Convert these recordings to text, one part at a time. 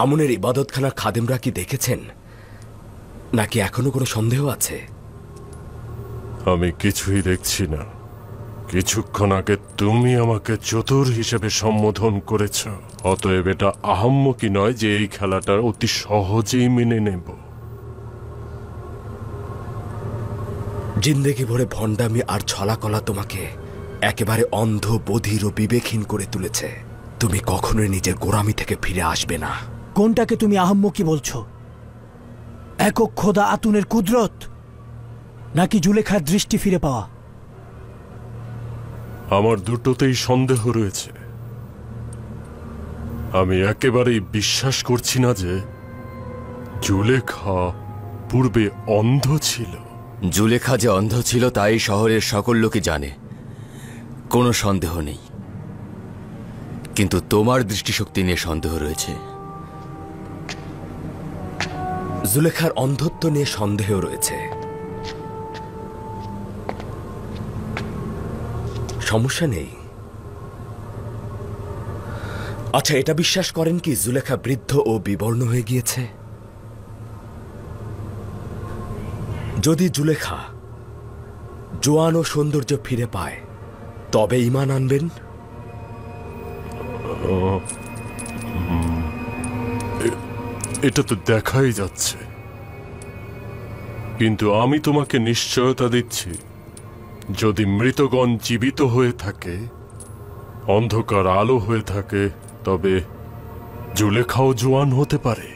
আমনের ইবাদতখানার খাদেমরা কি দেখেছেন, নাকি এখনো কোনো সন্দেহ আছে? আমি কিছুই দেখছি না। কিছুক্ষণ আগে তুমি আমাকে চতুর হিসেবে সম্বোধন করেছ, অতএব এটা আহাম্মকি নয় যে এই খেলাটা অতি সহজেই মেনে নেব। জিন্দেগি ভরে ভণ্ডামি আর ছলাকলা তোমাকে একেবারে অন্ধ, বধির ও বিবেকহীন করে তুলেছে। তুমি কখনোই নিজের গোড়ামি থেকে ফিরে আসবে না। কোনটাকে তুমি আহাম্মকি বলছো? একক খোদা আতুনের কুদরত, নাকি জুলেখার দৃষ্টি ফিরে পাওয়া? আমার দুটোতেই সন্দেহ রয়েছে। আমি একেবারেই বিশ্বাস করছি না যে জুলেখা পূর্বে অন্ধ ছিল। জুলেখা যে অন্ধ ছিল তাই শহরের সকল লোকই জানে, কোনো সন্দেহ নেই। কিন্তু তোমার দৃষ্টিশক্তি নিয়ে সন্দেহ রয়েছে। জুলেখার অন্ধত্ব নিয়ে সন্দেহ রয়েছে। সমস্যা নেই। আচ্ছা, এটা বিশ্বাস করেন কি জুলেখা বৃদ্ধ ও বিবর্ণ হয়ে গিয়েছে? যদি জুলেখা জোয়ান ও সৌন্দর্য ফিরে পায় তবে ঈমান আনবেন? এটা তো দেখাই যাচ্ছে, কিন্তু আমি তোমাকে নিশ্চয়তা দিচ্ছি, যদি মৃতগণ জীবিত হয়ে থাকে, অন্ধকার আলো হয়ে থাকে, তবে জুলেখাও জোয়ান হতে পারে।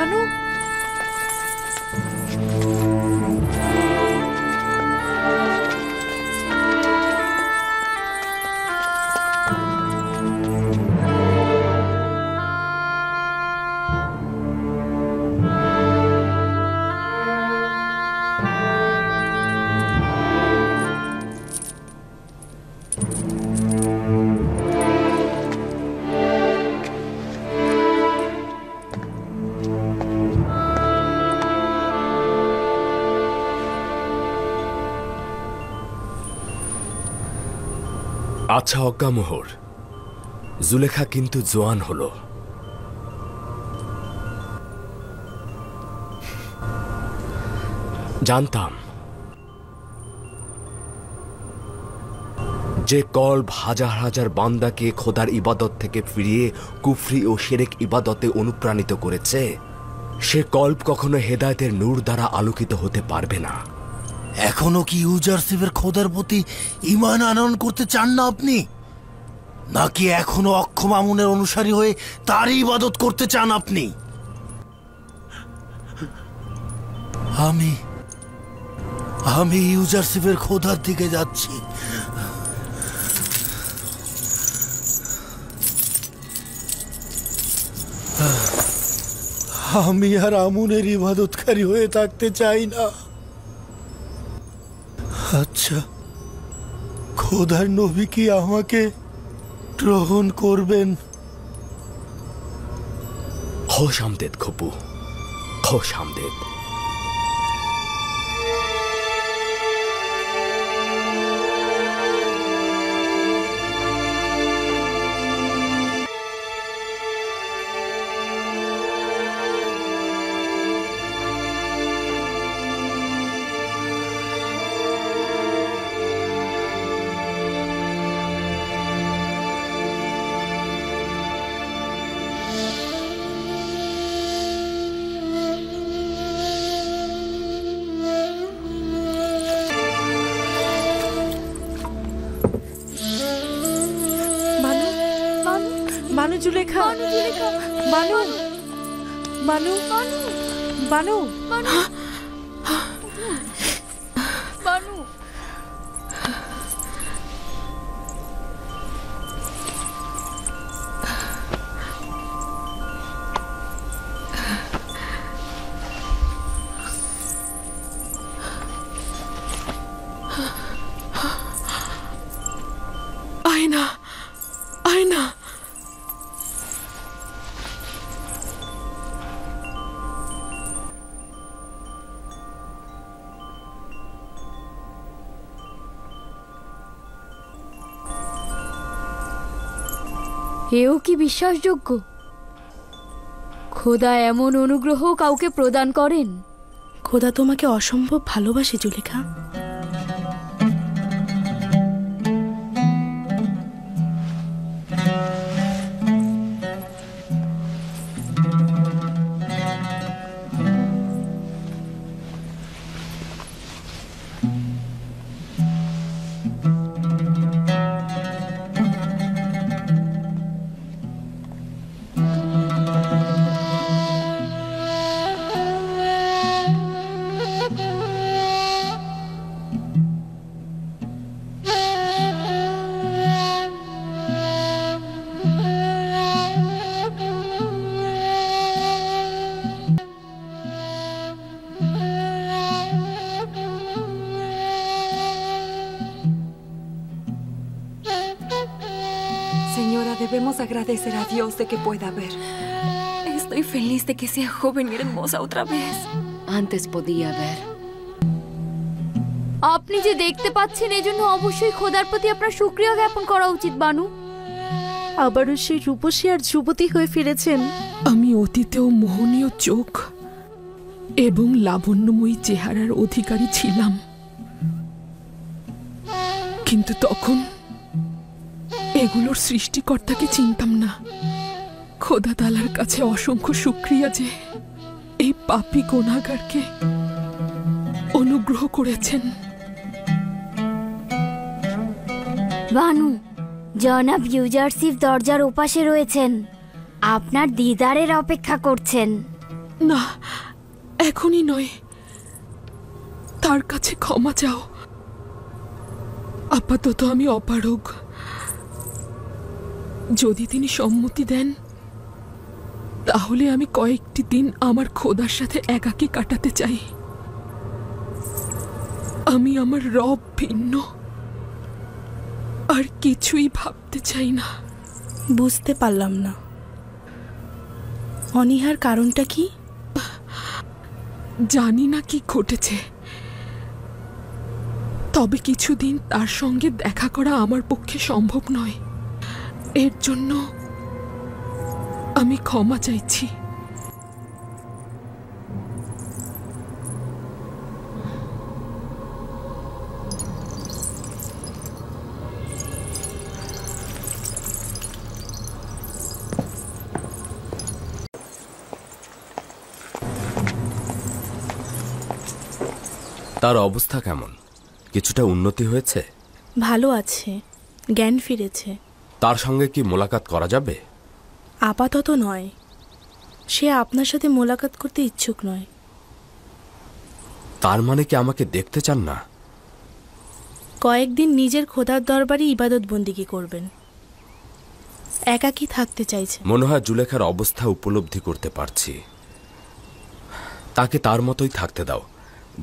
বানু, আচ্ছা অজ্ঞামোহর, জুলেখা কিন্তু জোয়ান হলো। জানতাম যে কল্ব হাজার হাজার বান্দাকে খোদার ইবাদত থেকে ফিরিয়ে কুফরি ও শিরক ইবাদতে অনুপ্রাণিত করেছে, সে কল্ব কখনো হেদায়েতের নূর দ্বারা আলোকিত হতে পারবে না। এখনো কি ইউজারশিপের খোদার প্রতি ঈমান আনয়ন করতে চান না আপনি? নাকি এখনো অক্ষম আমুনের অনুসারী হয়ে তারই ইবাদত করতে চান আপনি? আমি ইউজারশিপের খোদার দিকে যাচ্ছি। আমি আর আমুনের ইবাদতকারী হয়ে থাকতে চাই না। আচ্ছা, খোদার নবী কি আমাকে গ্রহণ করবেন? খোশ আমদেদ খপু, খোশ আমদেদ। বানু জুলেখা, বানু, বানু, বানু, বানু, আয়না, আয়না। এও কি বিশ্বাসযোগ্য? খোদা এমন অনুগ্রহ কাউকে প্রদান করেন? খোদা তোমাকে অসম্ভব ভালোবাসে Zulekha. Señora, debemos agradecer a Dios de que pueda ver. Estoy feliz de que sea joven y hermosa otra vez. Antes podía ver. আপনি যে দেখতে পাচ্ছেন এজন্য অবশ্যই খোদার প্রতি আপনার শুকরিয়া জ্ঞাপন করা উচিত বানু। আবারও সেই রূপসী আর যুবতী হয়ে ফিরেছেন। আমি অতীতেও মোহনীয় চোখ এবং লাবণ্যময়ী চেহারার অধিকারী ছিলাম, কিন্তু তখন এগুলোর সৃষ্টিকর্তাকে চিনতাম না। খোদা তাআলার কাছে অসংখ্য শুকরিয়া যে এই পাপী গুনাহগারকে অনুগ্রহ করেছেন। বানু, জনাব ইউজারশিপ দরজার ওপাশে রয়েছেন, আপনার দিদারের অপেক্ষা করছেন। না, এখনই নয়। তার কাছে ক্ষমা চাও। আপাতত আমি অপারগ। যদি তিনি সম্মতি দেন তাহলে আমি কয়েকটি দিন আমার খোদার সাথে একাকী কাটাতে চাই। আমি আমার রব ভিন্ন, আর কিছুই ভাবতে চাই না। বুঝতে পারলাম না, অনীহার কারণটা কি? জানি না কি ঘটেছে, তবে কিছুদিন তার সঙ্গে দেখা করা আমার পক্ষে সম্ভব নয়। এর জন্য আমি ক্ষমা চাইছি। তার অবস্থা কেমন? কিছুটা উন্নতি হয়েছে? ভালো আছে, জ্ঞান ফিরেছে। তার সঙ্গে কি মোলাকাত করা যাবে? আপাতত নয়, সে আপনার সাথে মোলাকাত করতে ইচ্ছুক নয়। তার মানে কি আমাকে দেখতে চান না? কয়েকদিন নিজের খোদার দরবারে ইবাদত বন্দিগি করবেন, একাকী থাকতে চাইছে। মনে হয় জুলেখার অবস্থা উপলব্ধি করতে পারছি। তাকে তার মতোই থাকতে দাও।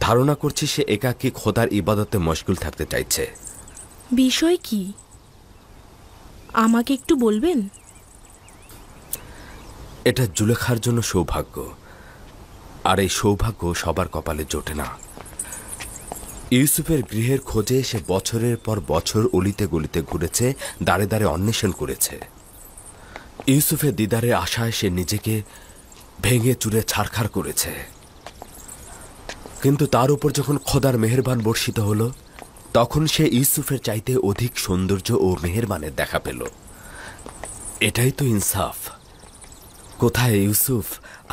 ধারণা করছি সে একাকী খোদার ইবাদতে মশগুল থাকতে চাইছে। বিষয় কি আমাকে একটু বলবেন? এটা জুলেখার জন্য সৌভাগ্য, আর এই সৌভাগ্য সবার কপালে জোটে না। ইউসুফের গৃহের খোঁজে সে বছরের পর বছর অলিতে গলিতে ঘুরেছে, দাঁড়ে দাঁড়ে অন্বেষণ করেছে। ইউসুফের দিদারের আশায় সে নিজেকে ভেঙে চুরে ছারখার করেছে। কিন্তু তার উপর যখন খোদার মেহেরবান বর্ষিত হলো, তখন সে ইউসুফের চাইতে অধিক সৌন্দর্য ও মেহেরবানের দেখা পেল। এটাই তো ইনসাফ। কোথায় ইউসুফ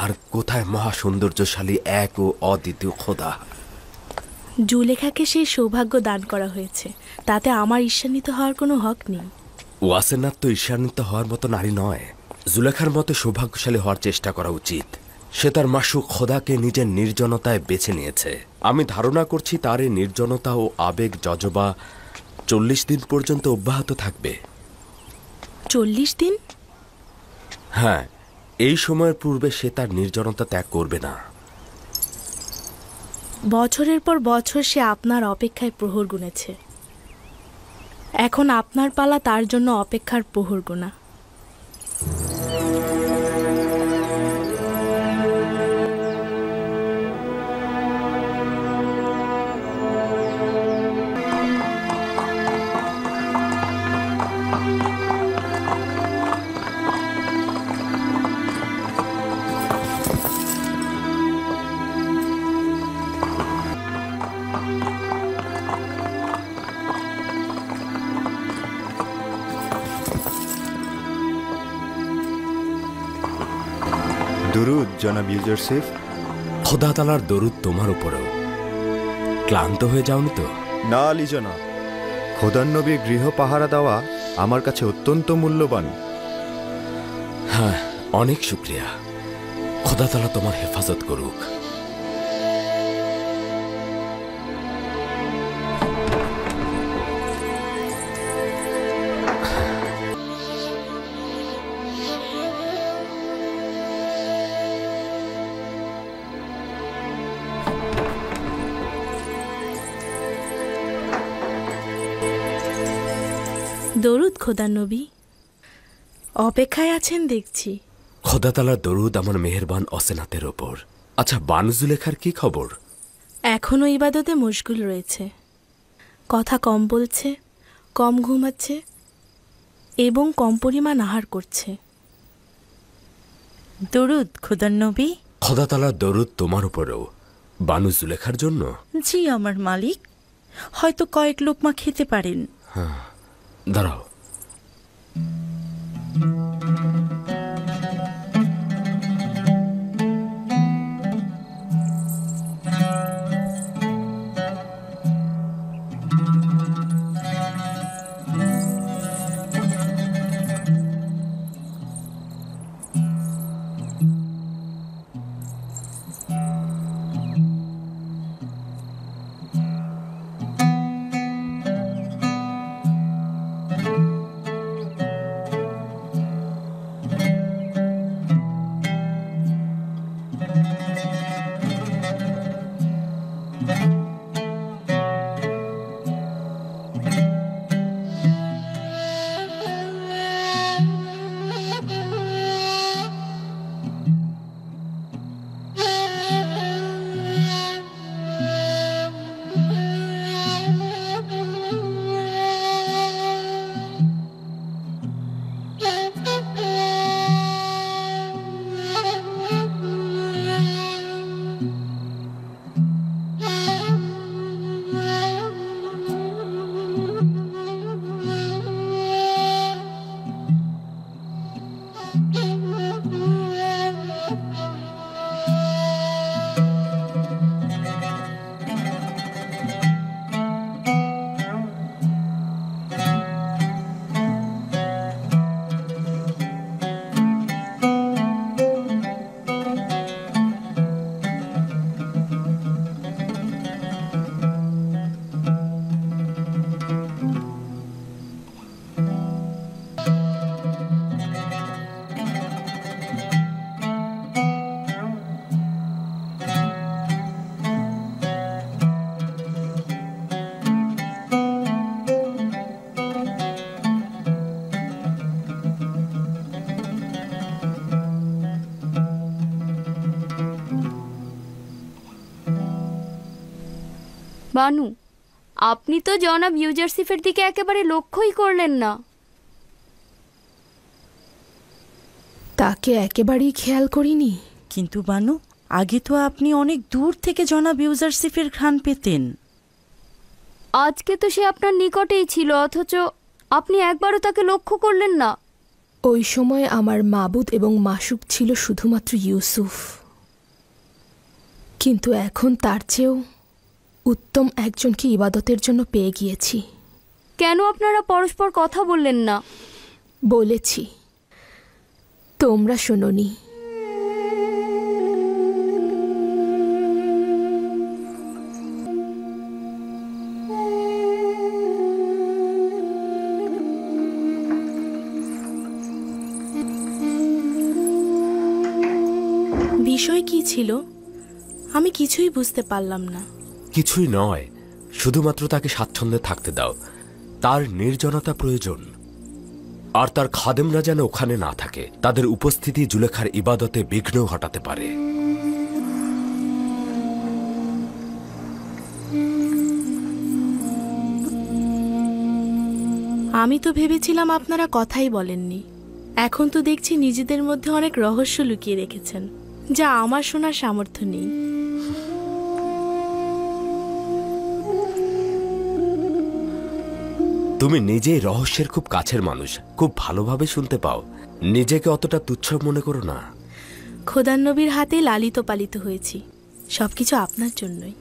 আর কোথায় মহা সৌন্দর্যশালী এক ও অদ্বিতীয় খোদা? জুলেখাকে সেই সৌভাগ্য দান করা হয়েছে, তাতে আমার ঈর্ষান্বিত হওয়ার কোনো হক নেই। ওয়াসেনাথ তো ঈর্ষান্বিত হওয়ার মতো নারী নয়। জুলেখার মতো সৌভাগ্যশালী হওয়ার চেষ্টা করা উচিত। সে তার মাসুক খোদাকে নিজের নির্জনতায় বেছে নিয়েছে। আমি ধারণা করছি তার এই নির্জনতা ও আবেগ জজবা 40 দিন পর্যন্ত অব্যাহত থাকবে। 40 দিন? হ্যাঁ, এই সময়ের পূর্বে সে তার নির্জনতা ত্যাগ করবে না। বছরের পর বছর সে আপনার অপেক্ষায় প্রহর গুনেছে, এখন আপনার পালা তার জন্য অপেক্ষার প্রহর গোনা। দুরুদ জনাব ইউজারসিফ। খোদা তাআলার দরুদ তোমার উপরেও। ক্লান্ত হয়ে যাওনি তো? না আলী জনাব, খোদার নবীর গৃহ পাহারা দেওয়া আমার কাছে অত্যন্ত মূল্যবান। হ্যাঁ, অনেক শুক্রিয়া। খোদা তাআলা তোমার হেফাজত করুক। দরুদ খোদার নবী, অপেক্ষায় আছেন দেখছি। খোদা তাআলার দরুদ আমার মেহেরবান অসেনাতের ওপর। আচ্ছা, বানু জুলেখার কি খবর? এখনও ইবাদতে মশগুল রয়েছে, কথা কম বলছে, কম ঘুমাচ্ছে এবং কম পরিমাণ আহার করছে। দরুদ খোদার নবী। খোদা তাআলার দরুদ তোমার উপরেও। বানু জুলেখার জন্য? জি আমার মালিক, হয়তো কয়েক লোকমা খেতে পারেন। হ্যাঁ, দাঁড়াও। বানু, আপনি তো জনাব ইউজারসিফের দিকে একেবারে লক্ষ্যই করলেন না। তাকে একেবারেই খেয়াল করিনি। কিন্তু বানু, আগে তো আপনি অনেক দূর থেকে জনাব ইউজারসিফের ঘ্রাণ পেতেন। আজকে তো সে আপনার নিকটেই ছিল, অথচ আপনি একবারও তাকে লক্ষ্য করলেন না। ওই সময় আমার মাবুদ এবং মাসুক ছিল শুধুমাত্র ইউসুফ, কিন্তু এখন তার চেয়েও উত্তম একজনকে ইবাদতের জন্য পেয়ে গিয়েছি। কেন আপনারা পরস্পর কথা বললেন না? বলেছি, তোমরা শোনোনি। বিষয় কি ছিল আমি কিছুই বুঝতে পারলাম না। কিছুই নয়, শুধুমাত্র তাকে স্বাচ্ছন্দ্যে থাকতে দাও। তার নির্জনতা প্রয়োজন, আর তার খাদেমরা যেন ওখানে না থাকে। তাদের উপস্থিতি জুলেখার ইবাদতে বিঘ্ন ঘটাতে পারে। আমি তো ভেবেছিলাম আপনারা কথাই বলেননি। এখন তো দেখছি নিজেদের মধ্যে অনেক রহস্য লুকিয়ে রেখেছেন, যা আমার শোনার সামর্থ্য নেই। তুমি নিজেই রহস্যের খুব কাছের মানুষ, খুব ভালোভাবে শুনতে পাও। নিজেকে অতটা তুচ্ছ মনে করো না। খোদার নবীর হাতে লালিত পালিত হয়েছি, সবকিছু আপনার জন্যই।